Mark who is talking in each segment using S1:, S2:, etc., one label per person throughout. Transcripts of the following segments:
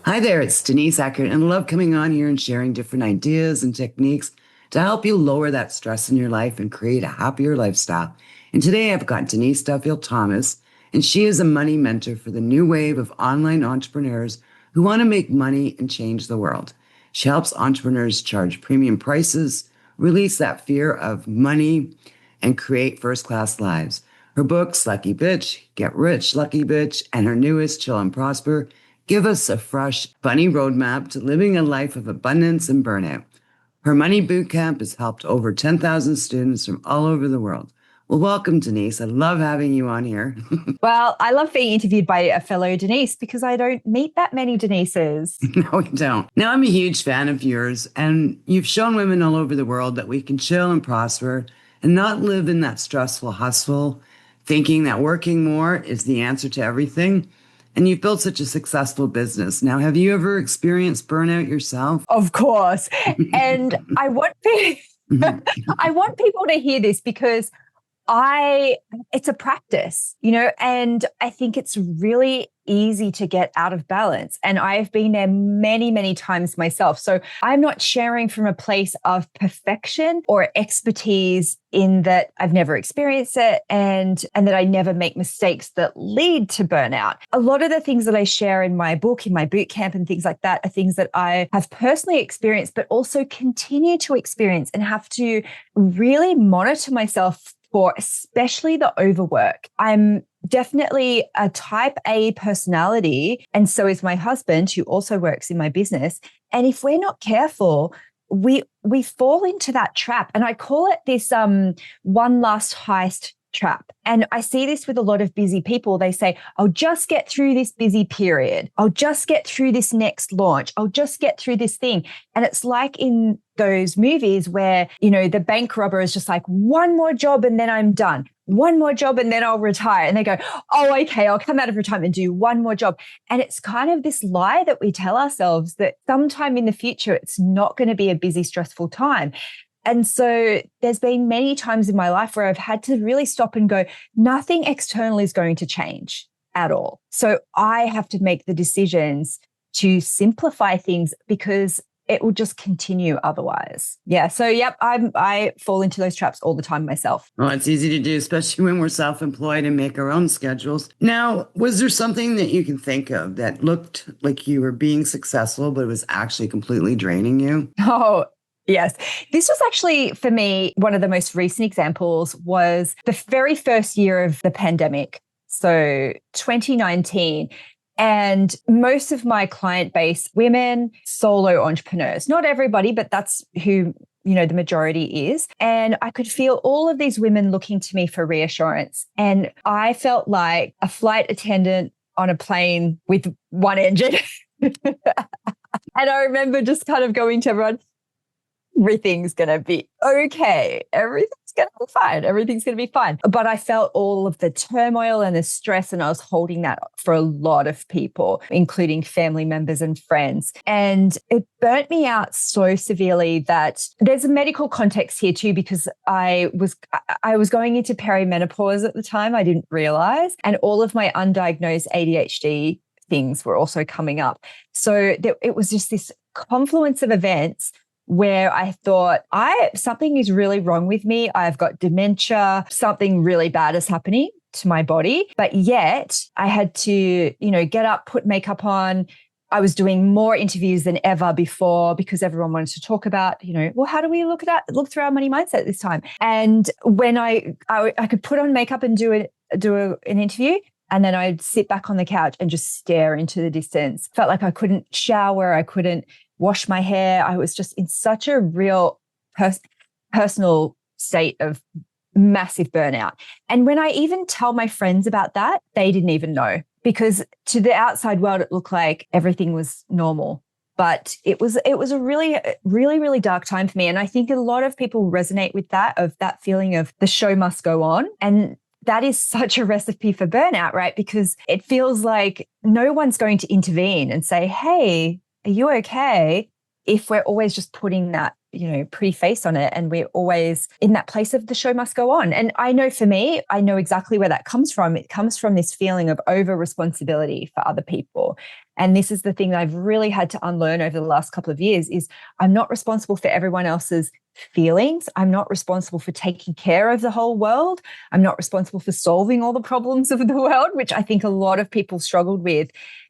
S1: Hi there, it's Denise Eckert, and I love coming on here and sharing different ideas and techniques to help you lower that stress in your life and create a happier lifestyle. And today I've got Denise Duffield-Thomas, and she is a money mentor for the new wave of online entrepreneurs who want to make money and change the world. She helps entrepreneurs charge premium prices, release that fear of money, and create first-class lives. Her books, Lucky Bitch, Get Rich, Lucky Bitch, and her newest, Chill and Prosper, give us a fresh, funny roadmap to living a life of abundance and burnout. Her money bootcamp has helped over 10,000 students from all over the world. Well, welcome, Denise. I love having you on here.
S2: Well, I love being interviewed by a fellow Denise because I don't meet that many Denises.
S1: No, we don't. Now, I'm a huge fan of yours, and you've shown women all over the world that we can chill and prosper and not live in that stressful hustle, thinking that working more is the answer to everything. And you've built such a successful business. Now, have you ever experienced burnout yourself?
S2: Of course. And I want I want people to hear this because it's a practice, and I think it's really easy to get out of balance. And I've been there many, many times myself. So I'm not sharing from a place of perfection or expertise in that I've never experienced it and that I never make mistakes that lead to burnout. A lot of the things that I share in my book, in my boot camp and things like that are things that I have personally experienced, but also continue to experience and have to really monitor myself for, especially the overwork. I'm definitely a type A personality, and so is my husband, who also works in my business. And if we're not careful, we fall into that trap. And I call it this one last heist trap. And I see this with a lot of busy people. They say, I'll just get through this busy period. I'll just get through this next launch. I'll just get through this thing. And it's like in those movies where, the bank robber is just like, one more job and then I'm done. One more job and then I'll retire. And they go, oh, okay, I'll come out of retirement and do one more job. And it's kind of this lie that we tell ourselves that sometime in the future, it's not going to be a busy, stressful time. And so there's been many times in my life where I've had to really stop and go, nothing external is going to change at all. So I have to make the decisions to simplify things because it will just continue otherwise. Yeah. So, I fall into those traps all the time myself.
S1: Well, it's easy to do, especially when we're self-employed and make our own schedules. Now, was there something that you can think of that looked like you were being successful, but it was actually completely draining you?
S2: Oh, yes. This was actually, for me, one of the most recent examples was the very first year of the pandemic. So 2019. And most of my client base, women, solo entrepreneurs, not everybody, but that's who, the majority is. And I could feel all of these women looking to me for reassurance. And I felt like a flight attendant on a plane with one engine. And I remember just kind of going to everyone, everything's going to be okay. Everything's going to be fine. Everything's going to be fine. But I felt all of the turmoil and the stress, and I was holding that for a lot of people, including family members and friends. And it burnt me out so severely that there's a medical context here too, because I was going into perimenopause at the time. I didn't realize. And all of my undiagnosed ADHD things were also coming up. So it was just this confluence of events where I thought, something is really wrong with me. I've got dementia. Something really bad is happening to my body. But yet I had to, get up, put makeup on. I was doing more interviews than ever before because everyone wanted to talk about, how do we look through our money mindset this time? And when I could put on makeup and do an interview, and then I'd sit back on the couch and just stare into the distance. Felt like I couldn't shower. I couldn't wash my hair. I was just in such a real personal state of massive burnout. And when I even tell my friends about that, they didn't even know, because to the outside world, it looked like everything was normal. But it was a really, really, really dark time for me. And I think a lot of people resonate with that feeling of the show must go on. And that is such a recipe for burnout, right? Because it feels like no one's going to intervene and say, hey, are you okay? If we're always just putting that preface on it. And we're always in that place of the show must go on. And I know for me, I know exactly where that comes from. It comes from this feeling of over responsibility for other people. And this is the thing that I've really had to unlearn over the last couple of years is I'm not responsible for everyone else's feelings. I'm not responsible for taking care of the whole world. I'm not responsible for solving all the problems of the world, which I think a lot of people struggled with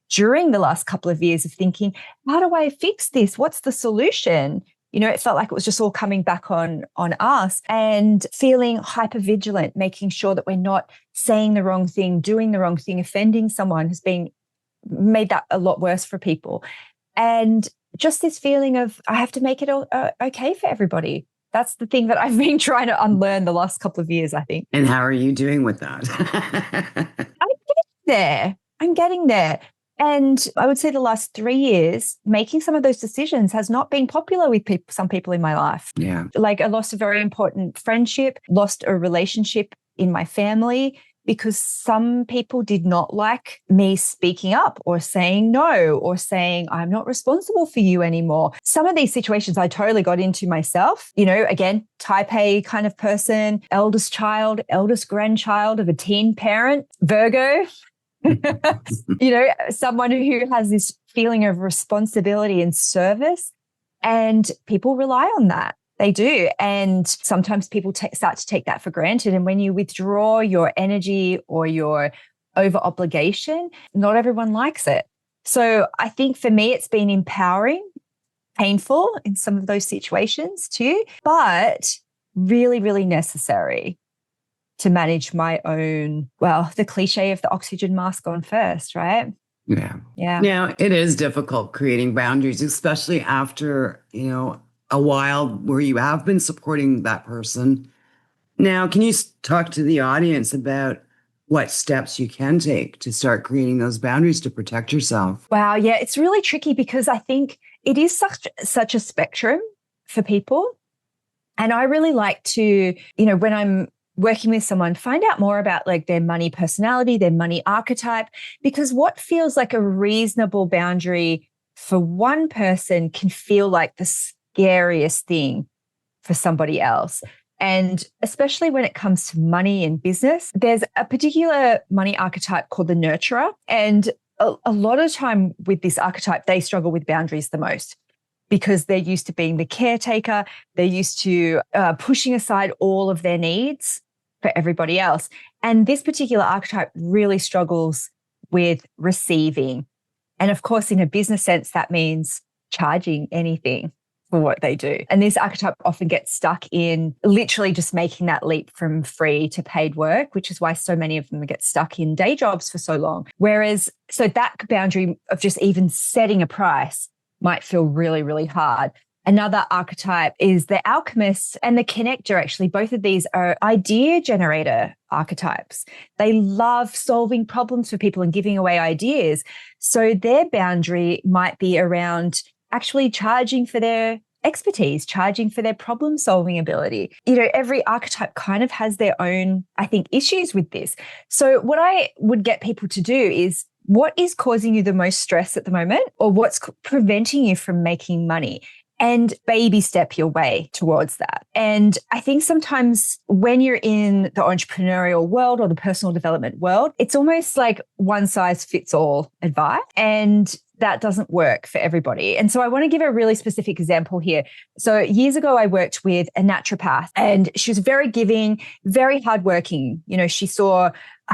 S2: during the last couple of years of thinking, how do I fix this? What's the solution? It felt like it was just all coming back on us and feeling hyper vigilant, making sure that we're not saying the wrong thing, doing the wrong thing, offending someone has been made that a lot worse for people. And just this feeling of I have to make it all, okay for everybody. That's the thing that I've been trying to unlearn the last couple of years, I think.
S1: And how are you doing with that?
S2: I'm getting there. And I would say the last 3 years, making some of those decisions has not been popular with some people in my life.
S1: Yeah.
S2: Like I lost a very important friendship, lost a relationship in my family because some people did not like me speaking up or saying no or saying, I'm not responsible for you anymore. Some of these situations I totally got into myself, again, type A kind of person, eldest child, eldest grandchild of a teen parent, Virgo. Someone who has this feeling of responsibility and service, and people rely on that. They do. And sometimes people start to take that for granted. And when you withdraw your energy or your over obligation, not everyone likes it. So I think for me, it's been empowering, painful in some of those situations too, but really, really necessary to manage my own, the cliche of the oxygen mask on first, right?
S1: Yeah.
S2: Yeah.
S1: Now, it is difficult creating boundaries, especially after, a while where you have been supporting that person. Now, can you talk to the audience about what steps you can take to start creating those boundaries to protect yourself?
S2: Wow. Yeah. It's really tricky because I think it is such a spectrum for people. And I really like to, when I'm working with someone, find out more about like their money personality, their money archetype, because what feels like a reasonable boundary for one person can feel like the scariest thing for somebody else. And especially when it comes to money and business, there's a particular money archetype called the nurturer. And a lot of time with this archetype, they struggle with boundaries the most because they're used to being the caretaker. They're used to pushing aside all of their needs for everybody else. And this particular archetype really struggles with receiving. And of course, in a business sense, that means charging anything for what they do. And this archetype often gets stuck in literally just making that leap from free to paid work, which is why so many of them get stuck in day jobs for so long. Whereas, so that boundary of just even setting a price might feel really, really hard. Another archetype is the alchemist and the connector. Actually, both of these are idea generator archetypes. They love solving problems for people and giving away ideas. So their boundary might be around actually charging for their expertise, charging for their problem solving ability. Every archetype kind of has their own, I think, issues with this. So what I would get people to do is, what is causing you the most stress at the moment, or what's preventing you from making money? And baby step your way towards that. And I think sometimes when you're in the entrepreneurial world or the personal development world, it's almost like one size fits all advice. And that doesn't work for everybody. And so I want to give a really specific example here. So years ago, I worked with a naturopath, and she was very giving, very hardworking. She saw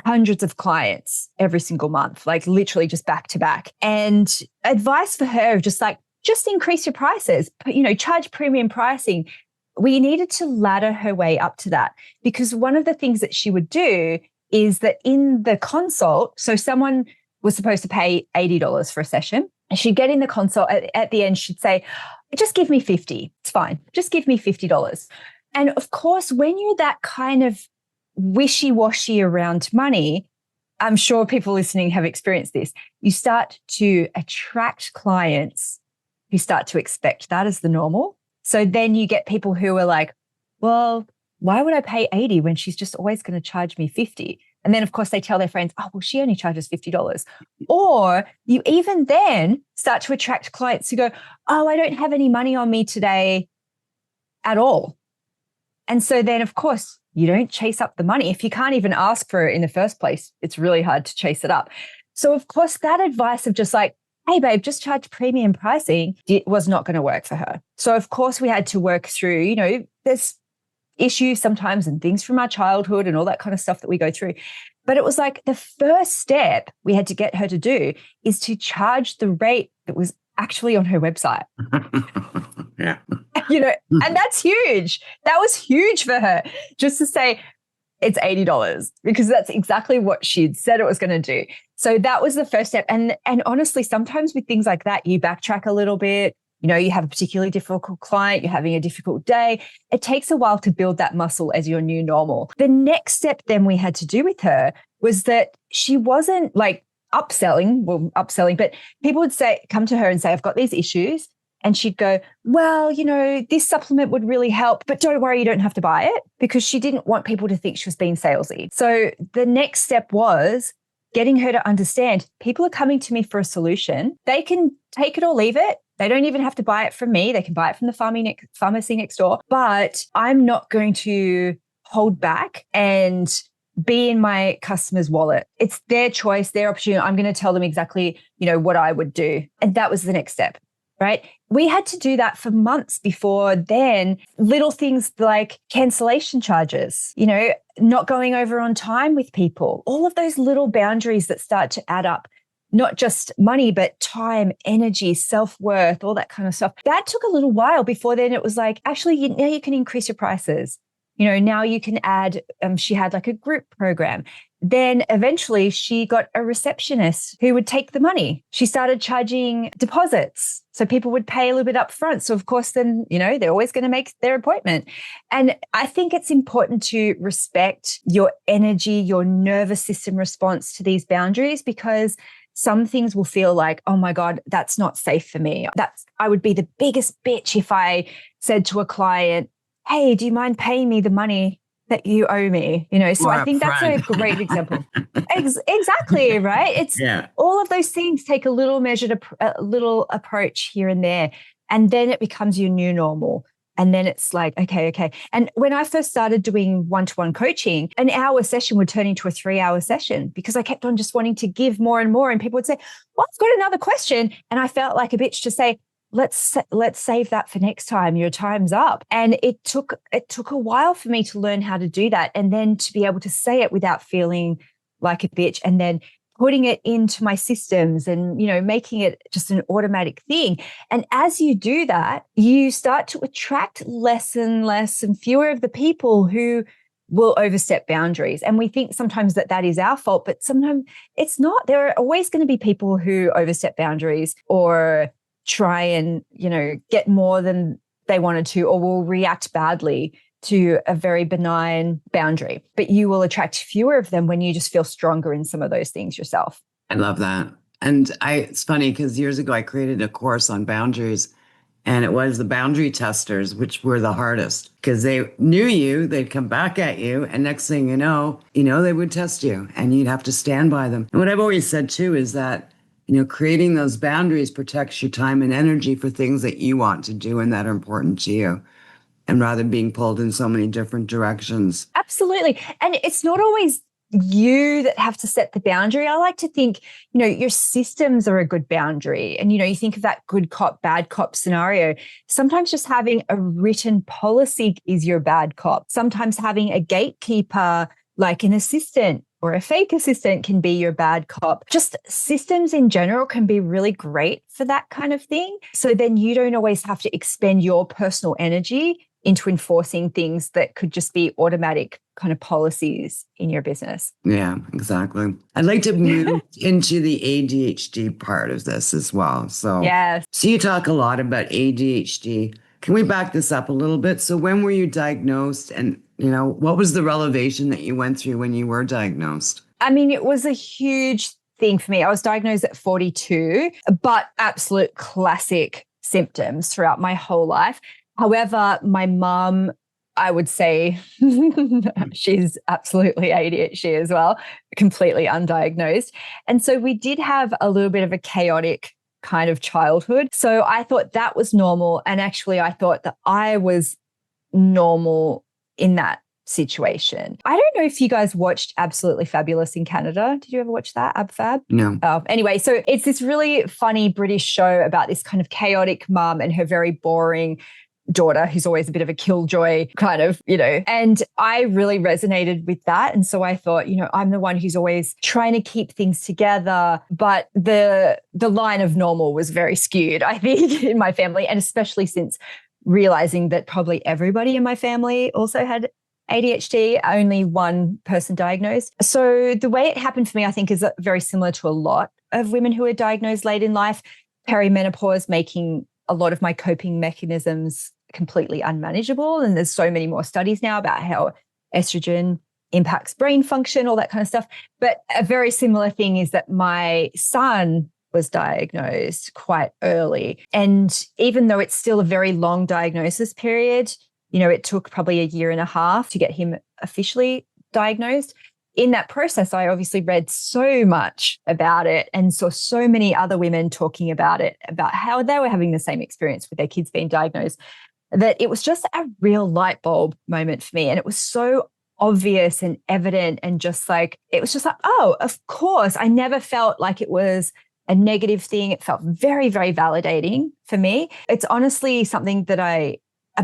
S2: hundreds of clients every single month, like literally just back to back. And advice for her of just increase your prices, charge premium pricing. We needed to ladder her way up to that, because one of the things that she would do is that in the consult, so someone was supposed to pay $80 for a session, and she'd get in the consult at the end, she'd say, just give me 50. It's fine. Just give me $50. And of course, when you're that kind of wishy-washy around money, I'm sure people listening have experienced this. You start to attract clients who start to expect that as the normal. So then you get people who are like, well, why would I pay 80 when she's just always going to charge me 50? And then, of course, they tell their friends, oh, well, she only charges $50. Or you even then start to attract clients who go, oh, I don't have any money on me today. at all. And so then, of course, you don't chase up the money. If you can't even ask for it in the first place, it's really hard to chase it up. So, of course, that advice of just like, hey, babe, just charge premium pricing, it was not going to work for her. So, of course, we had to work through, there's issues sometimes and things from our childhood and all that kind of stuff that we go through. But it was like the first step we had to get her to do is to charge the rate that was actually on her website.
S1: Yeah.
S2: And that's huge. That was huge for her, just to say it's $80, because that's exactly what she'd said it was going to do. So that was the first step. And honestly, sometimes with things like that, you backtrack a little bit. You have a particularly difficult client, you're having a difficult day. It takes a while to build that muscle as your new normal. The next step then we had to do with her was that she wasn't like upselling, but people would come to her and say, I've got these issues. And she'd go, well, this supplement would really help, but don't worry, you don't have to buy it, because she didn't want people to think she was being salesy. So the next step was getting her to understand people are coming to me for a solution. They can take it or leave it. They don't even have to buy it from me. They can buy it from the pharmacy next door. But I'm not going to hold back and be in my customer's wallet. It's their choice, their opportunity. I'm going to tell them exactly, what I would do. And that was the next step, right? We had to do that for months before then. Little things like cancellation charges, not going over on time with people, all of those little boundaries that start to add up. Not just money, but time, energy, self-worth, all that kind of stuff. That took a little while before then it was like, actually, now you can increase your prices. Now you can add, she had like a group program. Then eventually she got a receptionist who would take the money. She started charging deposits. So people would pay a little bit up front. So of course, then, they're always going to make their appointment. And I think it's important to respect your energy, your nervous system response to these boundaries, because some things will feel like, oh my God, that's not safe for me. I would be the biggest bitch if I said to a client, hey, do you mind paying me the money that you owe me? So I think that's a great example. Exactly, right? It's all of those things take a little little approach here and there, and then it becomes your new normal. And then it's like, okay. And when I first started doing one-to-one coaching, an hour session would turn into a 3-hour session, because I kept on just wanting to give more and more. And people would say, well, I've got another question. And I felt like a bitch to say, let's save that for next time. Your time's up. And it took a while for me to learn how to do that. And then to be able to say it without feeling like a bitch, and then putting it into my systems and, making it just an automatic thing. And as you do that, you start to attract less and less and fewer of the people who will overstep boundaries. And we think sometimes that is our fault, but sometimes it's not. There are always going to be people who overstep boundaries or try and, get more than they wanted to, or will react badly to a very benign boundary, but you will attract fewer of them when you just feel stronger in some of those things yourself.
S1: I love that. And it's funny because years ago I created a course on boundaries, and it was the boundary testers, which were the hardest, because they knew you, they'd come back at you, and next thing you know, they would test you and you'd have to stand by them. And what I've always said too is that, creating those boundaries protects your time and energy for things that you want to do and that are important to you, and rather than being pulled in so many different directions.
S2: Absolutely. And it's not always you that have to set the boundary. I like to think, your systems are a good boundary. And, you think of that good cop, bad cop scenario. Sometimes just having a written policy is your bad cop. Sometimes having a gatekeeper, like an assistant or a fake assistant, can be your bad cop. Just systems in general can be really great for that kind of thing. So then you don't always have to expend your personal energy into enforcing things that could just be automatic kind of policies in your business.
S1: Yeah, exactly. I'd like to move into the ADHD part of this as well. So you talk a lot about ADHD. Can we back this up a little bit? So when were you diagnosed, and, what was the revelation that you went through when you were diagnosed?
S2: I mean, it was a huge thing for me. I was diagnosed at 42, but absolute classic symptoms throughout my whole life. However, my mum, I would say she's absolutely ADHD as well, completely undiagnosed. And so we did have a little bit of a chaotic kind of childhood. So I thought that was normal. And actually, I thought that I was normal in that situation. I don't know if you guys watched Absolutely Fabulous in Canada. Did you ever watch that, Ab Fab?
S1: No.
S2: Anyway, so it's this really funny British show about this kind of chaotic mum and her very boring daughter who's always a bit of a killjoy kind of, and I really resonated with that. And so I thought, I'm the one who's always trying to keep things together, but the line of normal was very skewed, I think, in my family, and especially since realizing that probably everybody in my family also had ADHD, only one person diagnosed. So the way it happened for me, I think, is very similar to a lot of women who are diagnosed late in life. Perimenopause making a lot of my coping mechanisms completely unmanageable. And there's so many more studies now about how estrogen impacts brain function, all that kind of stuff. But a very similar thing is that my son was diagnosed quite early. And even though it's still a very long diagnosis period, it took probably a year and a half to get him officially diagnosed. In that process, I obviously read so much about it and saw so many other women talking about it, about how they were having the same experience with their kids being diagnosed, that it was just a real light bulb moment for me. And it was so obvious and evident and just like, it was just like, oh, of course. I never felt like it was a negative thing. It felt very, very validating for me. It's honestly something that a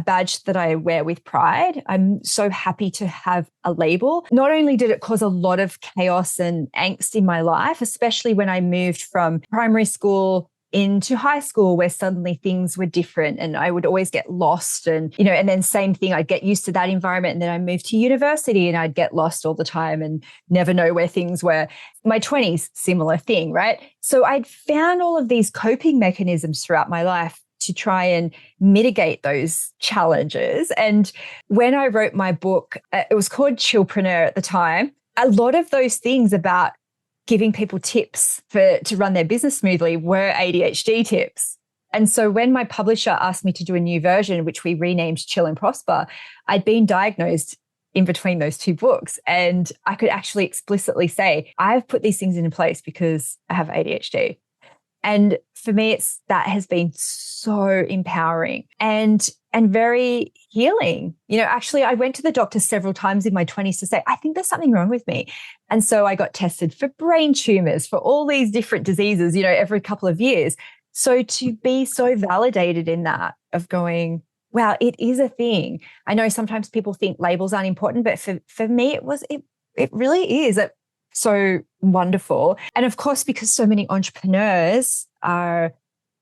S2: badge that I wear with pride. I'm so happy to have a label. Not only did it cause a lot of chaos and angst in my life, especially when I moved from primary school into high school where suddenly things were different and I would always get lost and then same thing, I'd get used to that environment and then I moved to university and I'd get lost all the time and never know where things were. My 20s, similar thing, right? So I'd found all of these coping mechanisms throughout my life to try and mitigate those challenges. And when I wrote my book, it was called Chillpreneur at the time. A lot of those things about giving people tips to run their business smoothly were ADHD tips. And so when my publisher asked me to do a new version, which we renamed Chill and Prosper, I'd been diagnosed in between those two books. And I could actually explicitly say, I've put these things into place because I have ADHD. And for me, that has been so empowering and very healing. Actually, I went to the doctor several times in my 20s to say, I think there's something wrong with me. And so I got tested for brain tumors, for all these different diseases, every couple of years. So to be so validated in that of going, wow, it is a thing. I know sometimes people think labels aren't important, but for me, it really is. So wonderful. And of course, because so many entrepreneurs are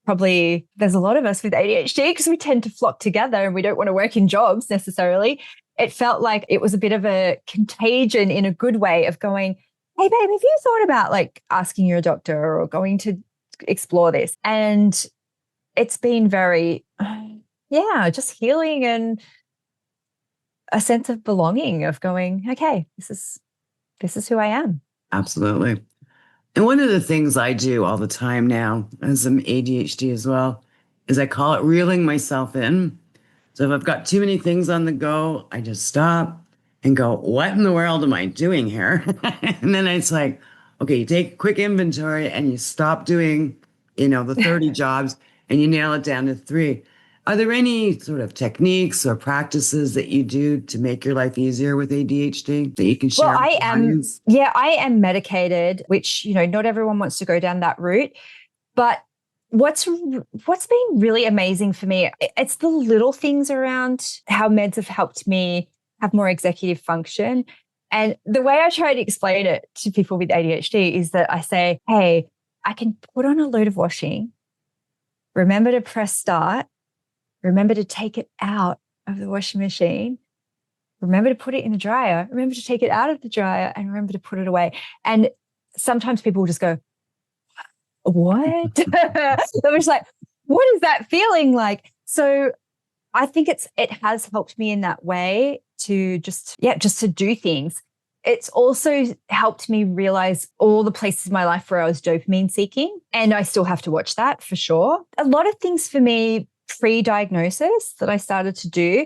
S2: there's a lot of us with ADHD because we tend to flock together and we don't want to work in jobs necessarily. It felt like it was a bit of a contagion in a good way of going, hey, babe, have you thought about like asking your doctor or going to explore this? And it's been very, just healing and a sense of belonging of going, okay, this is who I am.
S1: Absolutely. And one of the things I do all the time now, as I'm ADHD as well, is I call it reeling myself in. So if I've got too many things on the go, I just stop and go, what in the world am I doing here? And then it's like, okay, you take a quick inventory and you stop doing, the 30 jobs and you nail it down to 3. Are there any sort of techniques or practices that you do to make your life easier with ADHD that you can share?
S2: Well, I am medicated, which, not everyone wants to go down that route. But what's been really amazing for me, it's the little things around how meds have helped me have more executive function. And the way I try to explain it to people with ADHD is that I say, hey, I can put on a load of washing, remember to press start, remember to take it out of the washing machine, remember to put it in the dryer, remember to take it out of the dryer, and remember to put it away. And sometimes people will just go, what? They're just like, what is that feeling like? So I think it has helped me in that way to just to do things. It's also helped me realize all the places in my life where I was dopamine seeking, and I still have to watch that for sure. A lot of things for me pre-diagnosis that I started to do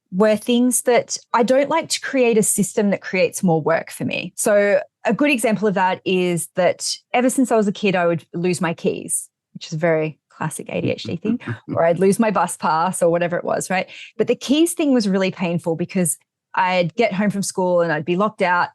S2: were things that I don't like to create a system that creates more work for me. So a good example of that is that ever since I was a kid, I would lose my keys, which is a very classic ADHD thing, or I'd lose my bus pass or whatever it was, right? But the keys thing was really painful because I'd get home from school and I'd be locked out.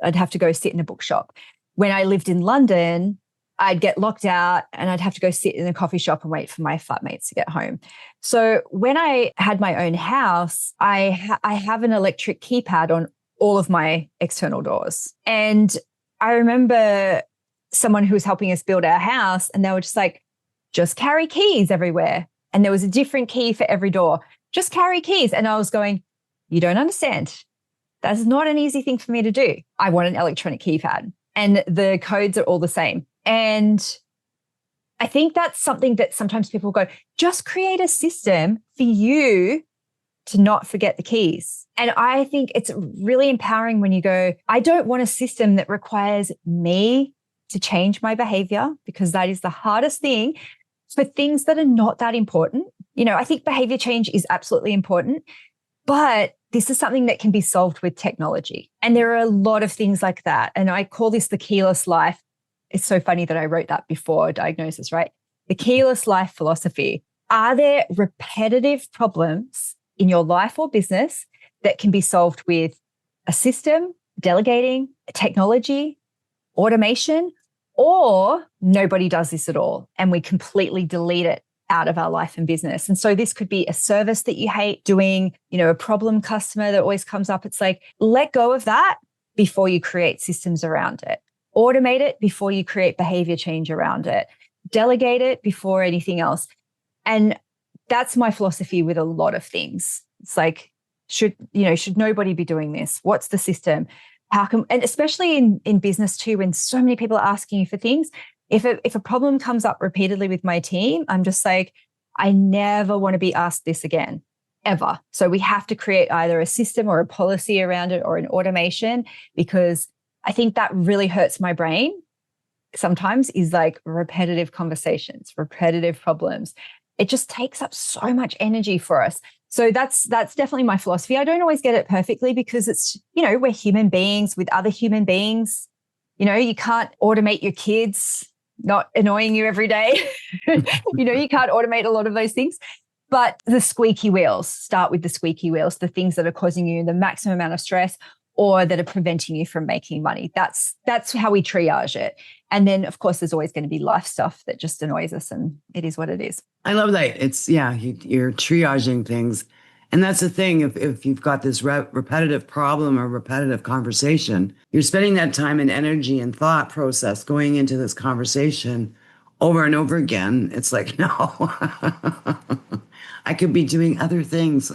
S2: I'd have to go sit in a bookshop. When I lived in London, I'd get locked out and I'd have to go sit in a coffee shop and wait for my flatmates to get home. So when I had my own house, I have an electric keypad on all of my external doors. And I remember someone who was helping us build our house, and they were just like, just carry keys everywhere. And there was a different key for every door. Just carry keys. And I was going, you don't understand. That's not an easy thing for me to do. I want an electronic keypad, and the codes are all the same. And I think that's something that sometimes people go, just create a system for you to not forget the keys. And I think it's really empowering when you go, I don't want a system that requires me to change my behavior, because that is the hardest thing for things that are not that important. You know, I think behavior change is absolutely important, but this is something that can be solved with technology. And there are a lot of things like that. And I call this the keyless life. It's so funny that I wrote that before diagnosis, right? The keyless life philosophy. Are there repetitive problems in your life or business that can be solved with a system, delegating, technology, automation, or nobody does this at all and we completely delete it out of our life and business? And so this could be a service that you hate doing, you know, a problem customer that always comes up. It's like, let go of that before you create systems around it. Automate it before you create behavior change around it. Delegate it before anything else. And that's my philosophy with a lot of things. It's like, should nobody be doing this? What's the system? How come, and especially in business too, when so many people are asking you for things, if a problem comes up repeatedly with my team, I'm just like, I never want to be asked this again, ever. So we have to create either a system or a policy around it or an automation, because I think that really hurts my brain sometimes, is like repetitive conversations, repetitive problems. It just takes up so much energy for us. So that's definitely my philosophy. I don't always get it perfectly because it's, you know, we're human beings with other human beings. You know, you can't automate your kids not annoying you every day. You know, you can't automate a lot of those things. But the squeaky wheels, start with the squeaky wheels, the things that are causing you the maximum amount of stress or that are preventing you from making money. That's how we triage it. And then, of course, there's always going to be life stuff that just annoys us, and it is what it is.
S1: I love that. It's, you're triaging things. And that's the thing. If you've got this repetitive problem or repetitive conversation, you're spending that time and energy and thought process going into this conversation over and over again. It's like, no, I could be doing other things.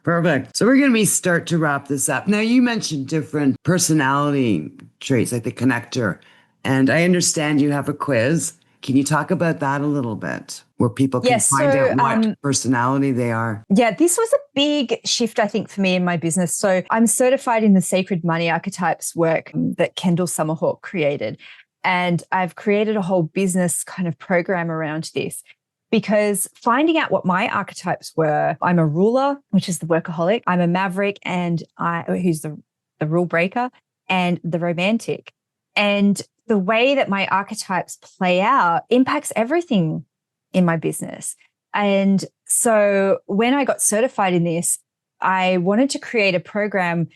S1: Perfect. So we're going to start to wrap this up. Now, you mentioned different personality traits, like the connector. And I understand you have a quiz. Can you talk about that a little bit, where people can find out what personality they are?
S2: Yeah, this was a big shift, I think, for me in my business. So I'm certified in the Sacred Money Archetypes work that Kendall Summerhawk created. And I've created a whole business kind of program around this, because finding out what my archetypes were, I'm a ruler, which is the workaholic. I'm a maverick, and who's the rule breaker, and the romantic. And the way that my archetypes play out impacts everything in my business. And so when I got certified in this, I wanted to create a program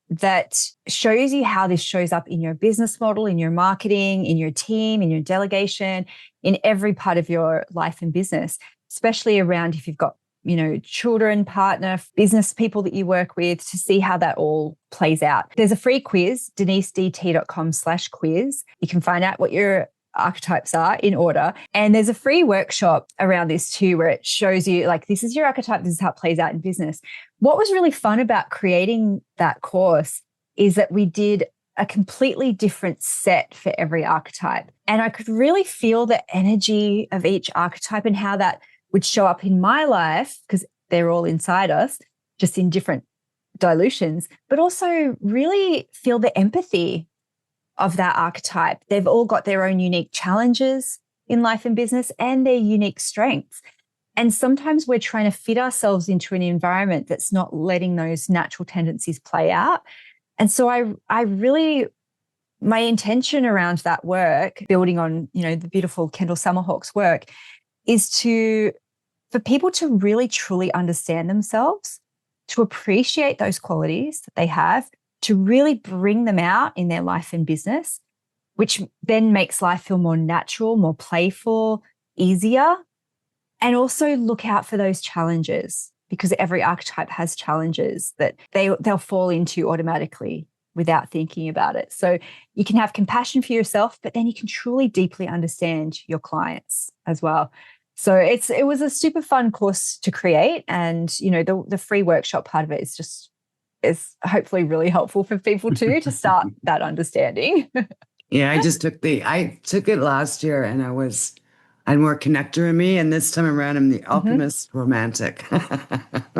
S2: that shows you how this shows up in your business model, in your marketing, in your team, in your delegation, in every part of your life and business, especially around if you've got, you know, children, partner, business people that you work with, to see how that all plays out. There's a free quiz, denisedt.com/quiz. You can find out what your archetypes are in order. And there's a free workshop around this too, where it shows you, like, this is your archetype, this is how it plays out in business. What was really fun about creating that course is that we did a completely different set for every archetype. And I could really feel the energy of each archetype and how that would show up in my life, because they're all inside us, just in different dilutions, but also really feel the empathy of that archetype. They've all got their own unique challenges in life and business and their unique strengths. And sometimes we're trying to fit ourselves into an environment that's not letting those natural tendencies play out. And so I really my intention around that work, building on, the beautiful Kendall Summerhawk's work, is for people to really truly understand themselves, to appreciate those qualities that they have, to really bring them out in their life and business, which then makes life feel more natural, more playful, easier. And also look out for those challenges, because every archetype has challenges that they'll fall into automatically without thinking about it. So you can have compassion for yourself, but then you can truly deeply understand your clients as well. So it was a super fun course to create. And, the free workshop part of it is hopefully really helpful for people too, to start that understanding.
S1: Yeah, I took it last year and I'm more connector in me. And this time around, I'm the alchemist romantic.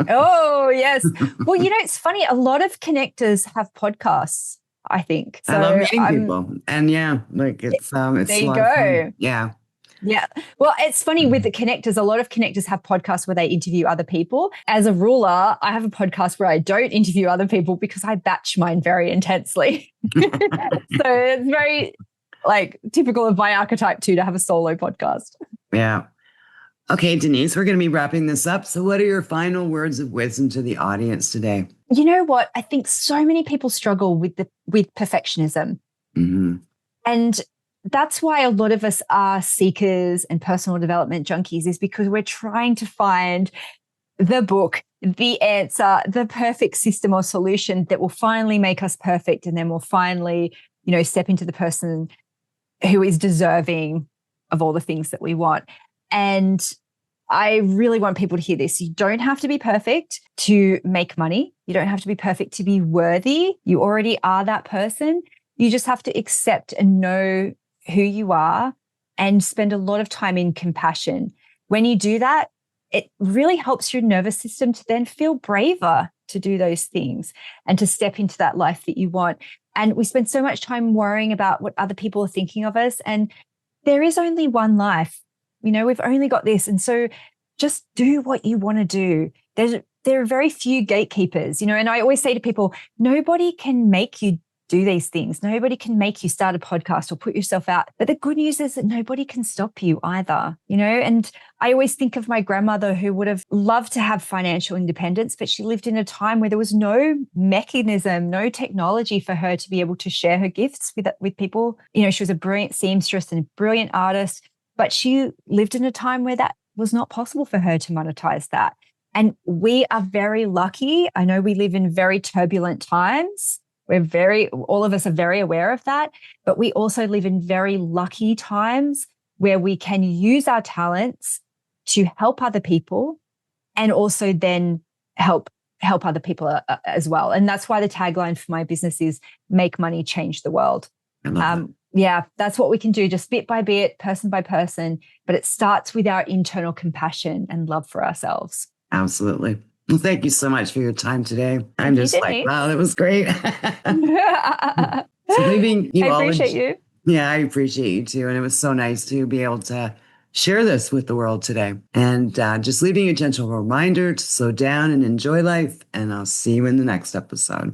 S2: Oh, yes. Well, it's funny. A lot of connectors have podcasts, I think. So
S1: I love meeting people. And yeah, like it's a
S2: there you
S1: lot of fun.
S2: go.
S1: Yeah.
S2: Yeah. Well, it's funny with the connectors, a lot of connectors have podcasts where they interview other people. As a ruler, I have a podcast where I don't interview other people because I batch mine very intensely. So it's very typical of my archetype too, to have a solo podcast.
S1: Yeah. Okay, Denise, we're going to be wrapping this up. So what are your final words of wisdom to the audience today?
S2: You know what? I think so many people struggle with perfectionism.
S1: Mm-hmm.
S2: And that's why a lot of us are seekers and personal development junkies, is because we're trying to find the book, the answer, the perfect system or solution that will finally make us perfect. And then we'll finally, step into the person who is deserving of all the things that we want. And I really want people to hear this. You don't have to be perfect to make money. You don't have to be perfect to be worthy. You already are that person. You just have to accept and know who you are and spend a lot of time in compassion. When you do that, it really helps your nervous system to then feel braver to do those things and to step into that life that you want. And we spend so much time worrying about what other people are thinking of us. And there is only one life. We've only got this. And so just do what you want to do. There are very few gatekeepers, and I always say to people, nobody can make you do these things. Nobody can make you start a podcast or put yourself out. But the good news is that nobody can stop you either, and I always think of my grandmother, who would have loved to have financial independence, but she lived in a time where there was no mechanism, no technology for her to be able to share her gifts with people. She was a brilliant seamstress and a brilliant artist, but she lived in a time where that was not possible for her to monetize that. And we are very lucky. I know we live in very turbulent times. All of us are very aware of that, but we also live in very lucky times where we can use our talents to help other people and also then help other people as well. And that's why the tagline for my business is make money, change the world.
S1: I love that.
S2: Yeah, that's what we can do, just bit by bit, person by person, but it starts with our internal compassion and love for ourselves.
S1: Absolutely. Well, thank you so much for your time today. I'm
S2: Thank you,
S1: just like,
S2: Denise.
S1: wow, that was great. So leaving you
S2: I
S1: all.
S2: appreciate you.
S1: Yeah, I appreciate you too. And it was so nice to be able to share this with the world today. And just leaving a gentle reminder to slow down and enjoy life. And I'll see you in the next episode.